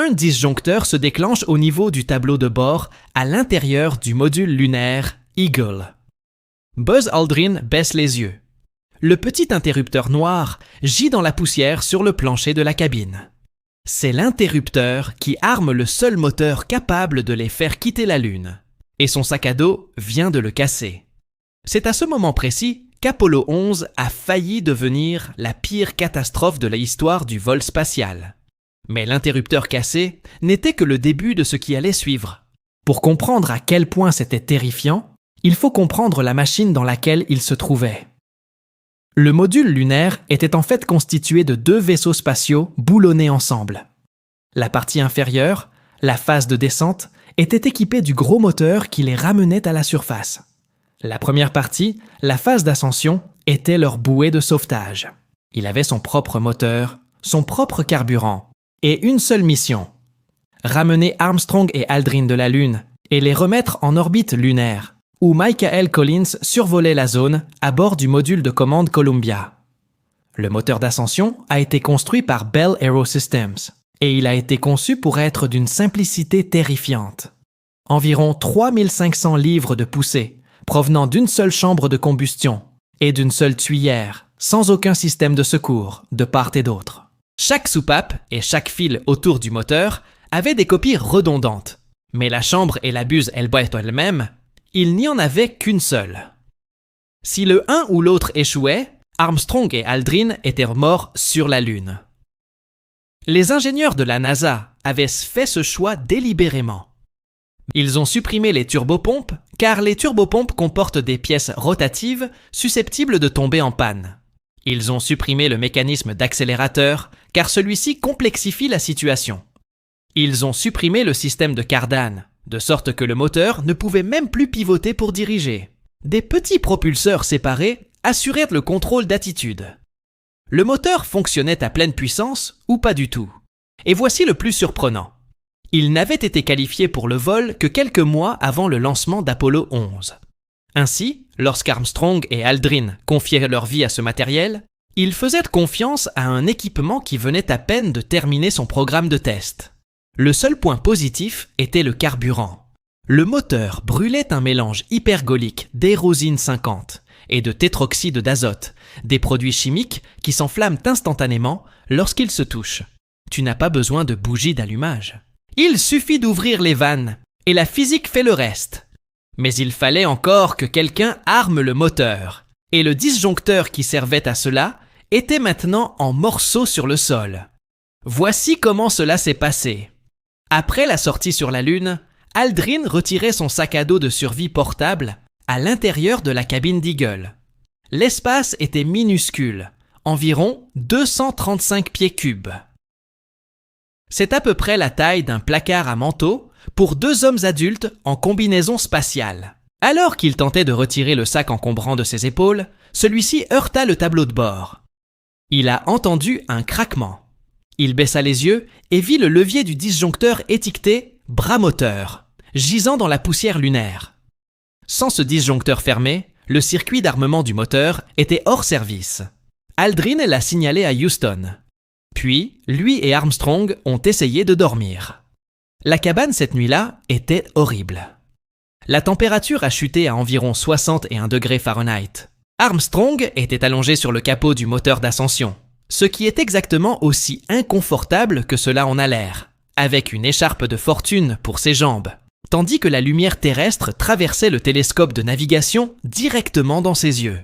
un disjoncteur se déclenche au niveau du tableau de bord à l'intérieur du module lunaire Eagle. Buzz Aldrin baisse les yeux. Le petit interrupteur noir gît dans la poussière sur le plancher de la cabine. C'est l'interrupteur qui arme le seul moteur capable de les faire quitter la Lune. Et son sac à dos vient de le casser. C'est à ce moment précis qu'Apollo 11 a failli devenir la pire catastrophe de l'histoire du vol spatial. Mais l'interrupteur cassé n'était que le début de ce qui allait suivre. Pour comprendre à quel point c'était terrifiant, il faut comprendre la machine dans laquelle il se trouvait. Le module lunaire était en fait constitué de 2 vaisseaux spatiaux boulonnés ensemble. La partie inférieure, la phase de descente, était équipée du gros moteur qui les ramenait à la surface. La première partie, la phase d'ascension, était leur bouée de sauvetage. Il avait son propre moteur, son propre carburant, et une seule mission: ramener Armstrong et Aldrin de la Lune et les remettre en orbite lunaire, où Michael Collins survolait la zone à bord du module de commande Columbia. Le moteur d'ascension a été construit par Bell Aerosystems, et il a été conçu pour être d'une simplicité terrifiante. Environ 3500 livres de poussée, provenant d'une seule chambre de combustion et d'une seule tuyère, sans aucun système de secours, de part et d'autre. Chaque soupape et chaque fil autour du moteur avaient des copies redondantes, mais la chambre et la buse elle-même, il n'y en avait qu'une seule. Si le un ou l'autre échouait, Armstrong et Aldrin étaient morts sur la Lune. Les ingénieurs de la NASA avaient fait ce choix délibérément. Ils ont supprimé les turbopompes car les turbopompes comportent des pièces rotatives susceptibles de tomber en panne. Ils ont supprimé le mécanisme d'accélérateur car celui-ci complexifie la situation. Ils ont supprimé le système de cardane, de sorte que le moteur ne pouvait même plus pivoter pour diriger. Des petits propulseurs séparés assurèrent le contrôle d'attitude. Le moteur fonctionnait à pleine puissance ou pas du tout. Et voici le plus surprenant. Il n'avait été qualifié pour le vol que quelques mois avant le lancement d'Apollo 11. Ainsi, lorsqu'Armstrong et Aldrin confiaient leur vie à ce matériel, ils faisaient confiance à un équipement qui venait à peine de terminer son programme de test. Le seul point positif était le carburant. Le moteur brûlait un mélange hypergolique d'érosine 50 et de tétroxyde d'azote, des produits chimiques qui s'enflamment instantanément lorsqu'ils se touchent. Tu n'as pas besoin de bougies d'allumage. Il suffit d'ouvrir les vannes et la physique fait le reste. Mais il fallait encore que quelqu'un arme le moteur, et le disjoncteur qui servait à cela était maintenant en morceaux sur le sol. Voici comment cela s'est passé. Après la sortie sur la Lune, Aldrin retirait son sac à dos de survie portable à l'intérieur de la cabine d'Eagle. L'espace était minuscule, environ 235 pieds cubes. C'est à peu près la taille d'un placard à manteau pour 2 hommes adultes en combinaison spatiale. Alors qu'il tentait de retirer le sac encombrant de ses épaules, celui-ci heurta le tableau de bord. Il a entendu un craquement. Il baissa les yeux et vit le levier du disjoncteur étiqueté « bras moteur » gisant dans la poussière lunaire. Sans ce disjoncteur fermé, le circuit d'armement du moteur était hors service. Aldrin l'a signalé à Houston. Puis, lui et Armstrong ont essayé de dormir. La cabane cette nuit-là était horrible. La température a chuté à environ 61 degrés Fahrenheit. Armstrong était allongé sur le capot du moteur d'ascension, ce qui est exactement aussi inconfortable que cela en a l'air, avec une écharpe de fortune pour ses jambes, tandis que la lumière terrestre traversait le télescope de navigation directement dans ses yeux.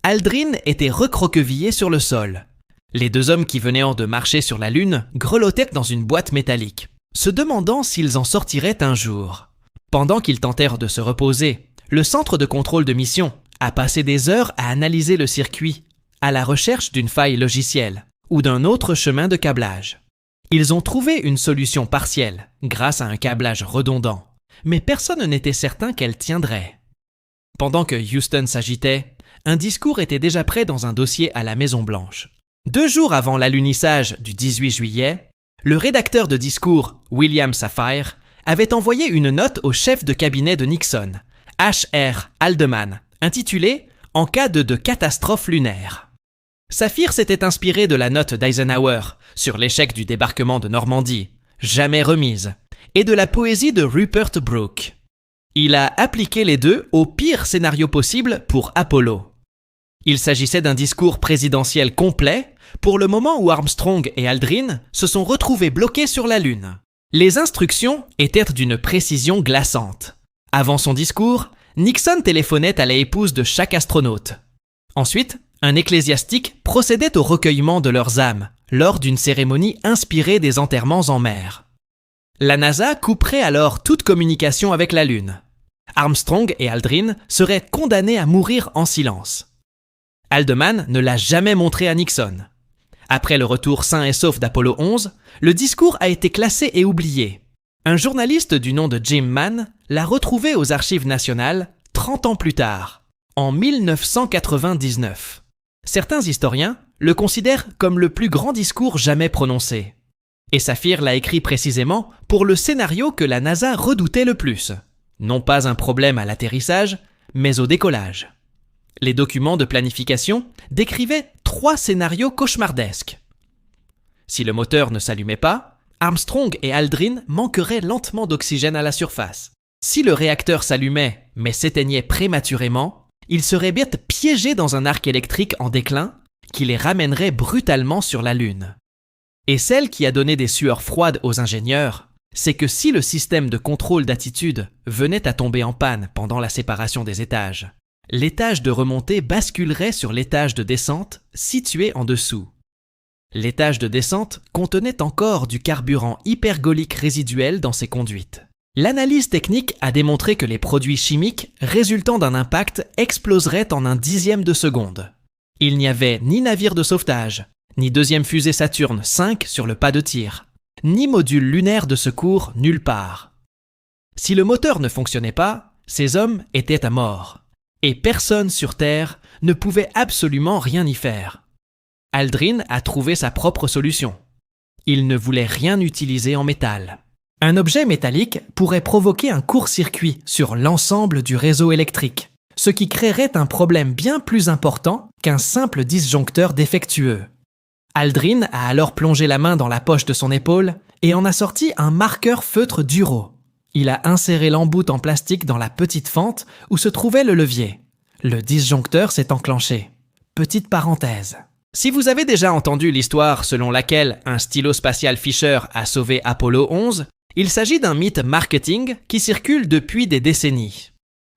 Aldrin était recroquevillé sur le sol. Les 2 hommes qui venaient de marcher sur la Lune grelottaient dans une boîte métallique, se demandant s'ils en sortiraient un jour. Pendant qu'ils tentèrent de se reposer, le centre de contrôle de mission a passé des heures à analyser le circuit, à la recherche d'une faille logicielle ou d'un autre chemin de câblage. Ils ont trouvé une solution partielle grâce à un câblage redondant, mais personne n'était certain qu'elle tiendrait. Pendant que Houston s'agitait, un discours était déjà prêt dans un dossier à la Maison-Blanche. 2 jours avant l'alunissage du 18 juillet, le rédacteur de discours, William Safire, avait envoyé une note au chef de cabinet de Nixon, H.R. Haldeman, intitulée « En cas de catastrophe lunaire ». Saphir s'était inspiré de la note d'Eisenhower sur l'échec du débarquement de Normandie, jamais remise, et de la poésie de Rupert Brooke. Il a appliqué les deux au pire scénario possible pour Apollo. Il s'agissait d'un discours présidentiel complet pour le moment où Armstrong et Aldrin se sont retrouvés bloqués sur la Lune. Les instructions étaient d'une précision glaçante. Avant son discours, Nixon téléphonait à l'épouse de chaque astronaute. Ensuite, un ecclésiastique procédait au recueillement de leurs âmes lors d'une cérémonie inspirée des enterrements en mer. La NASA couperait alors toute communication avec la Lune. Armstrong et Aldrin seraient condamnés à mourir en silence. Haldeman ne l'a jamais montré à Nixon. Après le retour sain et sauf d'Apollo 11, le discours a été classé et oublié. Un journaliste du nom de Jim Mann l'a retrouvé aux Archives nationales 30 ans plus tard, en 1999. Certains historiens le considèrent comme le plus grand discours jamais prononcé. Et Saphir l'a écrit précisément pour le scénario que la NASA redoutait le plus. Non pas un problème à l'atterrissage, mais au décollage. Les documents de planification décrivaient 3 scénarios cauchemardesques. Si le moteur ne s'allumait pas, Armstrong et Aldrin manqueraient lentement d'oxygène à la surface. Si le réacteur s'allumait mais s'éteignait prématurément, ils seraient bien piégés dans un arc électrique en déclin qui les ramènerait brutalement sur la Lune. Et celle qui a donné des sueurs froides aux ingénieurs, c'est que si le système de contrôle d'attitude venait à tomber en panne pendant la séparation des étages, l'étage de remontée basculerait sur l'étage de descente situé en dessous. L'étage de descente contenait encore du carburant hypergolique résiduel dans ses conduites. L'analyse technique a démontré que les produits chimiques résultant d'un impact exploseraient en 1/10 de seconde. Il n'y avait ni navire de sauvetage, ni deuxième fusée Saturne V sur le pas de tir, ni module lunaire de secours nulle part. Si le moteur ne fonctionnait pas, ces hommes étaient à mort. Et personne sur Terre ne pouvait absolument rien y faire. Aldrin a trouvé sa propre solution. Il ne voulait rien utiliser en métal. Un objet métallique pourrait provoquer un court-circuit sur l'ensemble du réseau électrique, ce qui créerait un problème bien plus important qu'un simple disjoncteur défectueux. Aldrin a alors plongé la main dans la poche de son épaule et en a sorti un marqueur feutre Duro. Il a inséré l'embout en plastique dans la petite fente où se trouvait le levier. Le disjoncteur s'est enclenché. Petite parenthèse. Si vous avez déjà entendu l'histoire selon laquelle un stylo spatial Fisher a sauvé Apollo 11, il s'agit d'un mythe marketing qui circule depuis des décennies.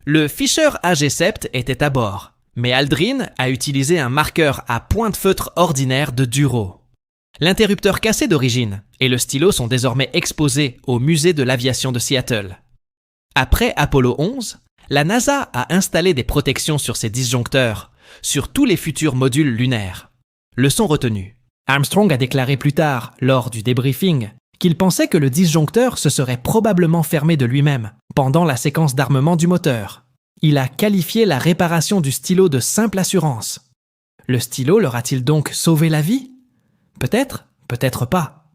Le Fisher AG7 était à bord, mais Aldrin a utilisé un marqueur à pointe feutre ordinaire de Duro. L'interrupteur cassé d'origine et le stylo sont désormais exposés au musée de l'aviation de Seattle. Après Apollo 11, la NASA a installé des protections sur ces disjoncteurs, sur tous les futurs modules lunaires. Leçon retenue. Armstrong a déclaré plus tard, lors du débriefing, qu'il pensait que le disjoncteur se serait probablement fermé de lui-même pendant la séquence d'armement du moteur. Il a qualifié la réparation du stylo de simple assurance. Le stylo leur a-t-il donc sauvé la vie ? Peut-être, peut-être pas.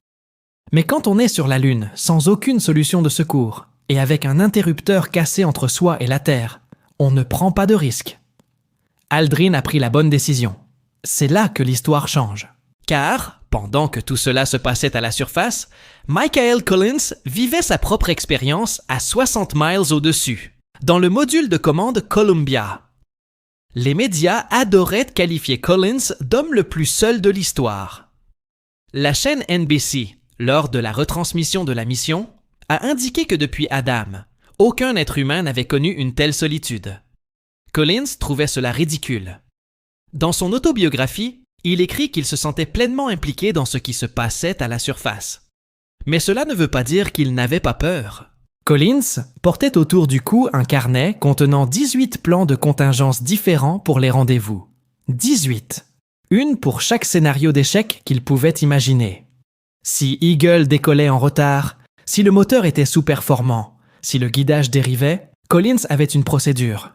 Mais quand on est sur la Lune sans aucune solution de secours et avec un interrupteur cassé entre soi et la Terre, on ne prend pas de risque. Aldrin a pris la bonne décision. C'est là que l'histoire change. Car, pendant que tout cela se passait à la surface, Michael Collins vivait sa propre expérience à 60 miles au-dessus, dans le module de commande Columbia. Les médias adoraient qualifier Collins d'homme le plus seul de l'histoire. La chaîne NBC, lors de la retransmission de la mission, a indiqué que depuis Adam, aucun être humain n'avait connu une telle solitude. Collins trouvait cela ridicule. Dans son autobiographie, il écrit qu'il se sentait pleinement impliqué dans ce qui se passait à la surface. Mais cela ne veut pas dire qu'il n'avait pas peur. Collins portait autour du cou un carnet contenant 18 plans de contingence différents pour les rendez-vous. 18. Une pour chaque scénario d'échec qu'il pouvait imaginer. Si Eagle décollait en retard, si le moteur était sous-performant, si le guidage dérivait, Collins avait une procédure.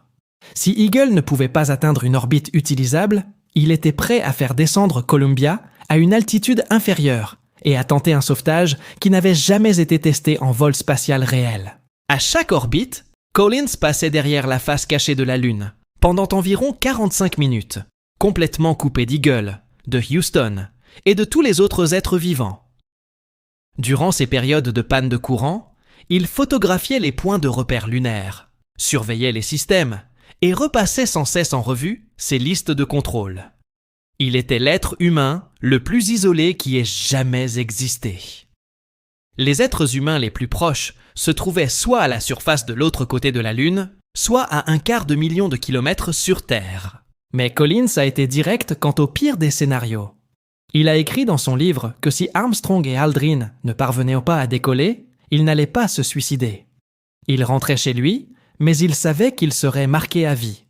Si Eagle ne pouvait pas atteindre une orbite utilisable, il était prêt à faire descendre Columbia à une altitude inférieure et à tenter un sauvetage qui n'avait jamais été testé en vol spatial réel. À chaque orbite, Collins passait derrière la face cachée de la Lune pendant environ 45 minutes, complètement coupé d'Eagle, de Houston et de tous les autres êtres vivants. Durant ces périodes de panne de courant, il photographiait les points de repère lunaires, surveillait les systèmes et repassait sans cesse en revue ses listes de contrôle. Il était l'être humain le plus isolé qui ait jamais existé. Les êtres humains les plus proches se trouvaient soit à la surface de l'autre côté de la Lune, soit à 1/4 million de kilomètres sur Terre. Mais Collins a été direct quant au pire des scénarios. Il a écrit dans son livre que si Armstrong et Aldrin ne parvenaient pas à décoller, il n'allait pas se suicider. Il rentrait chez lui, mais il savait qu'il serait marqué à vie.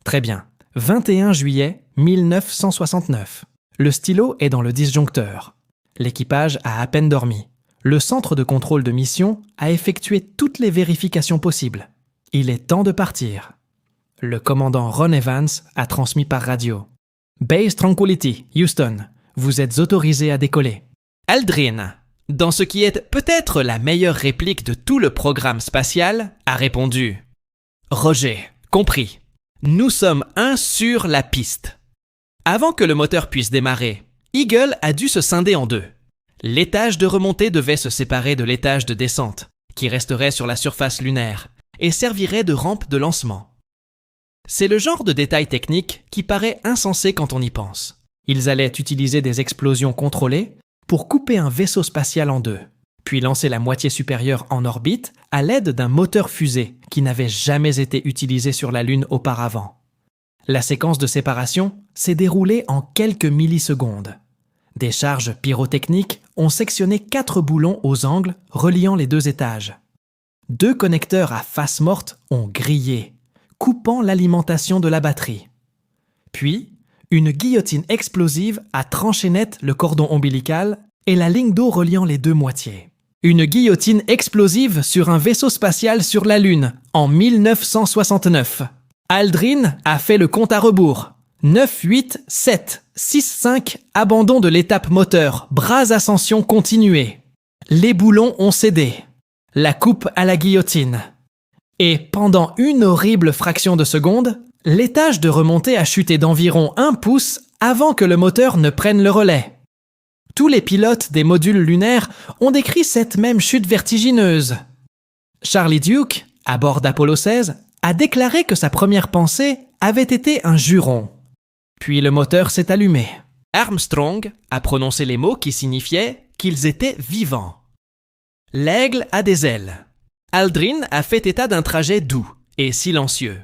Très bien. 21 juillet 1969. Le stylo est dans le disjoncteur. L'équipage a à peine dormi. Le centre de contrôle de mission a effectué toutes les vérifications possibles. Il est temps de partir. Le commandant Ron Evans a transmis par radio. « Base Tranquility, Houston, vous êtes autorisé à décoller. » Aldrin, dans ce qui est peut-être la meilleure réplique de tout le programme spatial, a répondu « Roger, compris. Nous sommes sur la piste. » Avant que le moteur puisse démarrer, Eagle a dû se scinder en deux. L'étage de remontée devait se séparer de l'étage de descente, qui resterait sur la surface lunaire, et servirait de rampe de lancement. C'est le genre de détail technique qui paraît insensé quand on y pense. Ils allaient utiliser des explosions contrôlées pour couper un vaisseau spatial en deux, puis lancer la moitié supérieure en orbite à l'aide d'un moteur fusée qui n'avait jamais été utilisé sur la Lune auparavant. La séquence de séparation s'est déroulée en quelques millisecondes. Des charges pyrotechniques ont sectionné 4 boulons aux angles reliant les 2 étages. 2 connecteurs à face morte ont grillé, coupant l'alimentation de la batterie. Puis, une guillotine explosive a tranché net le cordon ombilical et la ligne d'eau reliant les 2 moitiés. Une guillotine explosive sur un vaisseau spatial sur la Lune en 1969. Aldrin a fait le compte à rebours. 9, 8, 7, 6, 5, abandon de l'étape moteur, bras ascension continuée. Les boulons ont cédé. La coupe à la guillotine. Et pendant une horrible fraction de seconde, l'étage de remontée a chuté d'environ 1 pouce avant que le moteur ne prenne le relais. Tous les pilotes des modules lunaires ont décrit cette même chute vertigineuse. Charlie Duke, à bord d'Apollo 16, a déclaré que sa première pensée avait été un juron. Puis le moteur s'est allumé. Armstrong a prononcé les mots qui signifiaient qu'ils étaient vivants. L'aigle a des ailes. Aldrin a fait état d'un trajet doux et silencieux.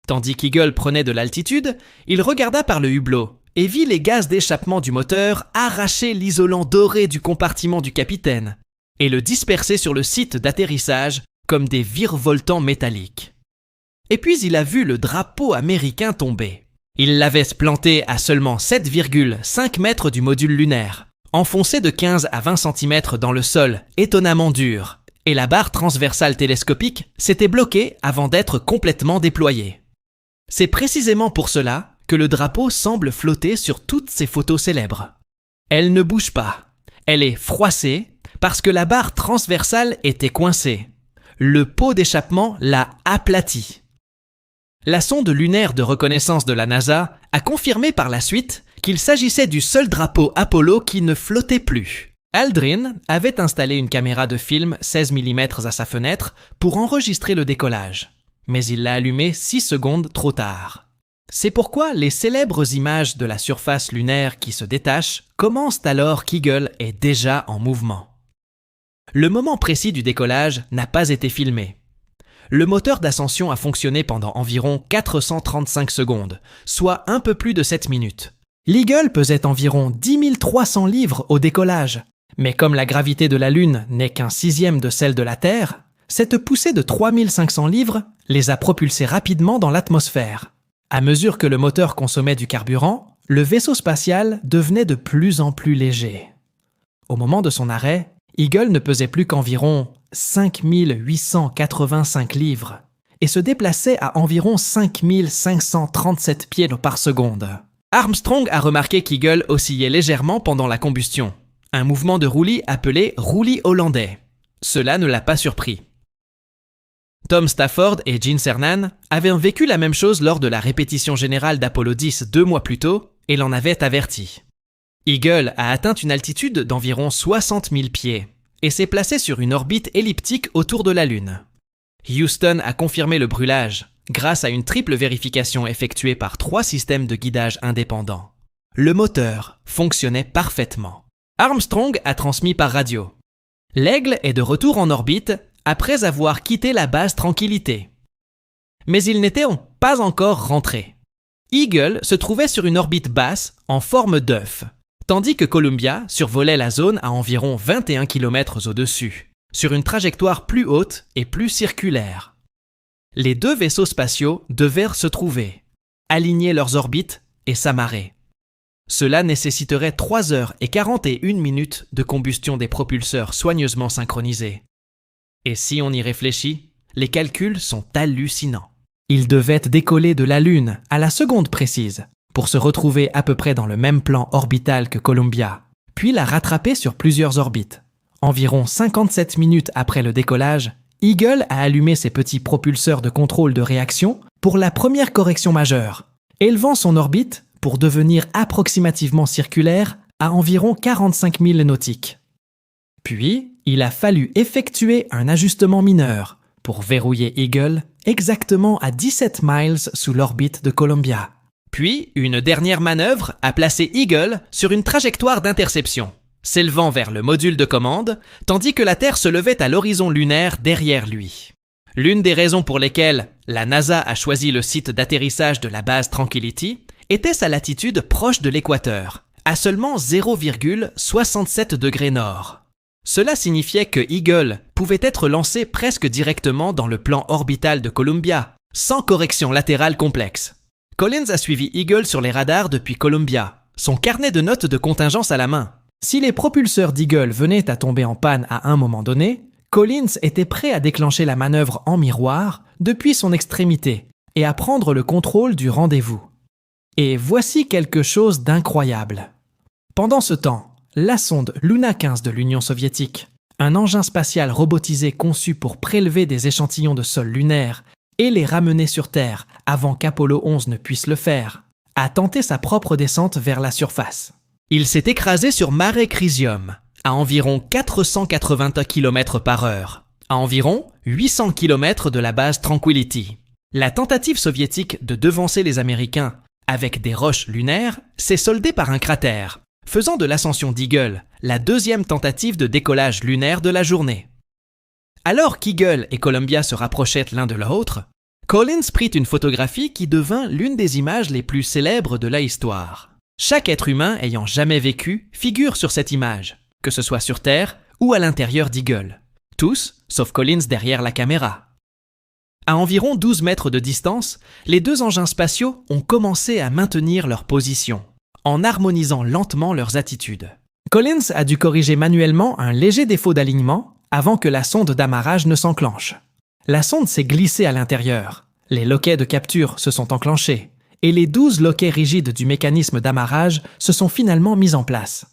Tandis qu'Eagle prenait de l'altitude, il regarda par le hublot et vit les gaz d'échappement du moteur arracher l'isolant doré du compartiment du capitaine et le disperser sur le site d'atterrissage comme des virevoltants métalliques. Et puis il a vu le drapeau américain tomber. Il l'avait planté à seulement 7,5 mètres du module lunaire, enfoncé de 15 à 20 cm dans le sol, étonnamment dur, et la barre transversale télescopique s'était bloquée avant d'être complètement déployée. C'est précisément pour cela que le drapeau semble flotter sur toutes ces photos célèbres. Elle ne bouge pas, elle est froissée parce que la barre transversale était coincée. Le pot d'échappement l'a aplatie. La sonde lunaire de reconnaissance de la NASA a confirmé par la suite qu'il s'agissait du seul drapeau Apollo qui ne flottait plus. Aldrin avait installé une caméra de film 16 mm à sa fenêtre pour enregistrer le décollage, mais il l'a allumée 6 secondes trop tard. C'est pourquoi les célèbres images de la surface lunaire qui se détachent commencent alors qu'Eagle est déjà en mouvement. Le moment précis du décollage n'a pas été filmé. Le moteur d'ascension a fonctionné pendant environ 435 secondes, soit un peu plus de 7 minutes. L'Eagle pesait environ 10 300 livres au décollage, mais comme la gravité de la Lune n'est qu'un 1/6 de celle de la Terre, cette poussée de 3500 livres les a propulsés rapidement dans l'atmosphère. À mesure que le moteur consommait du carburant, le vaisseau spatial devenait de plus en plus léger. Au moment de son arrêt, Eagle ne pesait plus qu'environ 5885 livres et se déplaçait à environ 5537 pieds par seconde. Armstrong a remarqué qu'Eagle oscillait légèrement pendant la combustion, un mouvement de roulis appelé roulis hollandais. Cela ne l'a pas surpris. Tom Stafford et Gene Cernan avaient vécu la même chose lors de la répétition générale d'Apollo 10 2 mois plus tôt et l'en avaient averti. Eagle a atteint une altitude d'environ 60 000 pieds et s'est placé sur une orbite elliptique autour de la Lune. Houston a confirmé le brûlage grâce à une triple vérification effectuée par 3 systèmes de guidage indépendants. Le moteur fonctionnait parfaitement. Armstrong a transmis par radio. L'Aigle est de retour en orbite après avoir quitté la base Tranquilité. Mais ils n'étaient pas encore rentrés. Eagle se trouvait sur une orbite basse en forme d'œuf, tandis que Columbia survolait la zone à environ 21 km au-dessus, sur une trajectoire plus haute et plus circulaire. Les 2 vaisseaux spatiaux devaient se trouver, aligner leurs orbites et s'amarrer. Cela nécessiterait 3 heures et 41 minutes de combustion des propulseurs soigneusement synchronisés. Et si on y réfléchit, les calculs sont hallucinants. Ils devaient décoller de la Lune à la seconde précise pour se retrouver à peu près dans le même plan orbital que Columbia, puis la rattraper sur plusieurs orbites. Environ 57 minutes après le décollage, Eagle a allumé ses petits propulseurs de contrôle de réaction pour la première correction majeure, élevant son orbite pour devenir approximativement circulaire à environ 45 000 nautiques. Puis, il a fallu effectuer un ajustement mineur pour verrouiller Eagle exactement à 17 miles sous l'orbite de Columbia. Puis, une dernière manœuvre a placé Eagle sur une trajectoire d'interception, s'élevant vers le module de commande, tandis que la Terre se levait à l'horizon lunaire derrière lui. L'une des raisons pour lesquelles la NASA a choisi le site d'atterrissage de la base Tranquility était sa latitude proche de l'équateur, à seulement 0,67 degrés nord. Cela signifiait que Eagle pouvait être lancé presque directement dans le plan orbital de Columbia, sans correction latérale complexe. Collins a suivi Eagle sur les radars depuis Columbia, son carnet de notes de contingence à la main. Si les propulseurs d'Eagle venaient à tomber en panne à un moment donné, Collins était prêt à déclencher la manœuvre en miroir depuis son extrémité et à prendre le contrôle du rendez-vous. Et voici quelque chose d'incroyable. Pendant ce temps, la sonde Luna 15 de l'Union soviétique, un engin spatial robotisé conçu pour prélever des échantillons de sol lunaire et les ramener sur Terre avant qu'Apollo 11 ne puisse le faire, a tenté sa propre descente vers la surface. Il s'est écrasé sur Mare Crisium, à environ 480 km/h, à environ 800 km de la base Tranquility. La tentative soviétique de devancer les Américains avec des roches lunaires s'est soldée par un cratère, faisant de l'ascension d'Eagle la deuxième tentative de décollage lunaire de la journée. Alors qu'Eagle et Columbia se rapprochaient l'un de l'autre, Collins prit une photographie qui devint l'une des images les plus célèbres de la histoire. Chaque être humain ayant jamais vécu figure sur cette image, que ce soit sur Terre ou à l'intérieur d'Eagle. Tous, sauf Collins derrière la caméra. À environ 12 mètres de distance, les 2 engins spatiaux ont commencé à maintenir leur position, en harmonisant lentement leurs attitudes. Collins a dû corriger manuellement un léger défaut d'alignement avant que la sonde d'amarrage ne s'enclenche. La sonde s'est glissée à l'intérieur, les loquets de capture se sont enclenchés, et les 12 loquets rigides du mécanisme d'amarrage se sont finalement mis en place.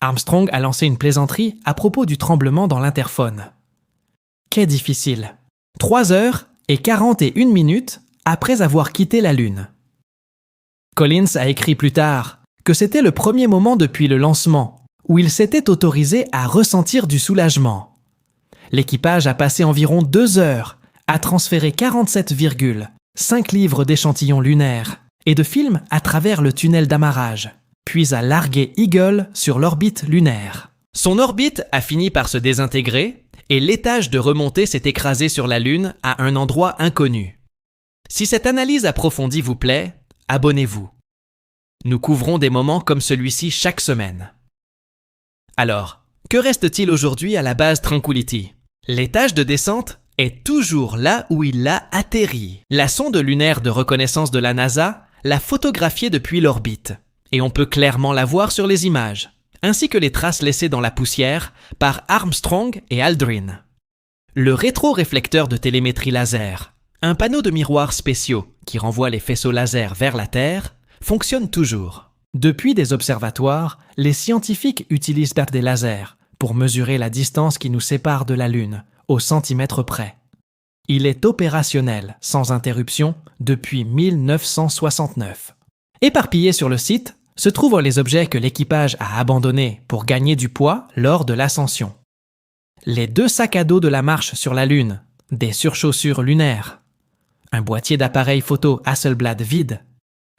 Armstrong a lancé une plaisanterie à propos du tremblement dans l'interphone. Qu'est difficile. 3 heures et 41 minutes après avoir quitté la Lune. Collins a écrit plus tard que c'était le premier moment depuis le lancement où il s'était autorisé à ressentir du soulagement. L'équipage a passé environ 2 heures à transférer 47,5 livres d'échantillons lunaires et de films à travers le tunnel d'amarrage, puis a largué Eagle sur l'orbite lunaire. Son orbite a fini par se désintégrer et l'étage de remontée s'est écrasé sur la Lune à un endroit inconnu. Si cette analyse approfondie vous plaît, abonnez-vous. Nous couvrons des moments comme celui-ci chaque semaine. Alors, que reste-t-il aujourd'hui à la base Tranquility? L'étage de descente est toujours là où il a atterri. La sonde lunaire de reconnaissance de la NASA l'a photographiée depuis l'orbite, et on peut clairement la voir sur les images, ainsi que les traces laissées dans la poussière par Armstrong et Aldrin. Le rétroréflecteur de télémétrie laser, un panneau de miroirs spéciaux qui renvoie les faisceaux laser vers la Terre, fonctionne toujours. Depuis des observatoires, les scientifiques utilisent des lasers pour mesurer la distance qui nous sépare de la Lune, au centimètre près. Il est opérationnel, sans interruption, depuis 1969. Éparpillés sur le site se trouvent les objets que l'équipage a abandonnés pour gagner du poids lors de l'ascension. Les 2 sacs à dos de la marche sur la Lune, des surchaussures lunaires, un boîtier d'appareil photo Hasselblad vide,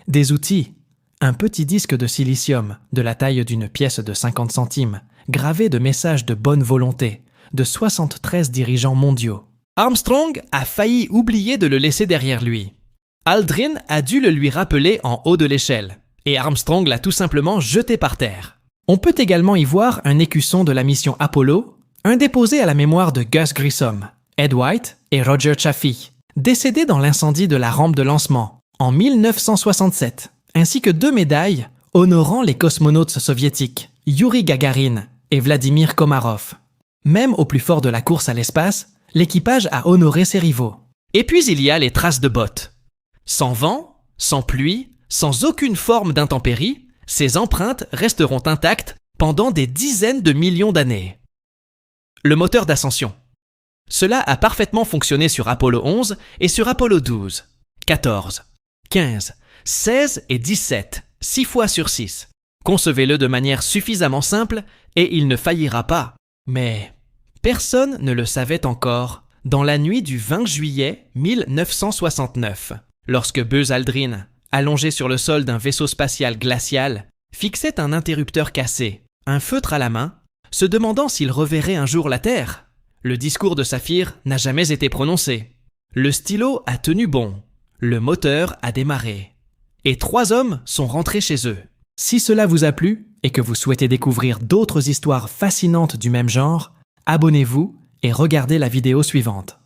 des outils, un petit disque de silicium de la taille d'une pièce de 50 centimes, gravé de messages de bonne volonté de 73 dirigeants mondiaux. Armstrong a failli oublier de le laisser derrière lui. Aldrin a dû le lui rappeler en haut de l'échelle, et Armstrong l'a tout simplement jeté par terre. On peut également y voir un écusson de la mission Apollo, un déposé à la mémoire de Gus Grissom, Ed White et Roger Chaffee, décédés dans l'incendie de la rampe de lancement en 1967, ainsi que 2 médailles honorant les cosmonautes soviétiques, Yuri Gagarin et Vladimir Komarov. Même au plus fort de la course à l'espace, l'équipage a honoré ses rivaux. Et puis il y a les traces de bottes. Sans vent, sans pluie, sans aucune forme d'intempérie, ces empreintes resteront intactes pendant des dizaines de millions d'années. Le moteur d'ascension. Cela a parfaitement fonctionné sur Apollo 11 et sur Apollo 12, 14, 15, 16 et 17, 6 fois sur 6. Concevez-le de manière suffisamment simple et il ne faillira pas. Mais personne ne le savait encore dans la nuit du 20 juillet 1969, lorsque Buzz Aldrin, allongé sur le sol d'un vaisseau spatial glacial, fixait un interrupteur cassé, un feutre à la main, se demandant s'il reverrait un jour la Terre. Le discours de Saphir n'a jamais été prononcé. Le stylo a tenu bon. Le moteur a démarré. Et 3 hommes sont rentrés chez eux. Si cela vous a plu et que vous souhaitez découvrir d'autres histoires fascinantes du même genre, abonnez-vous et regardez la vidéo suivante.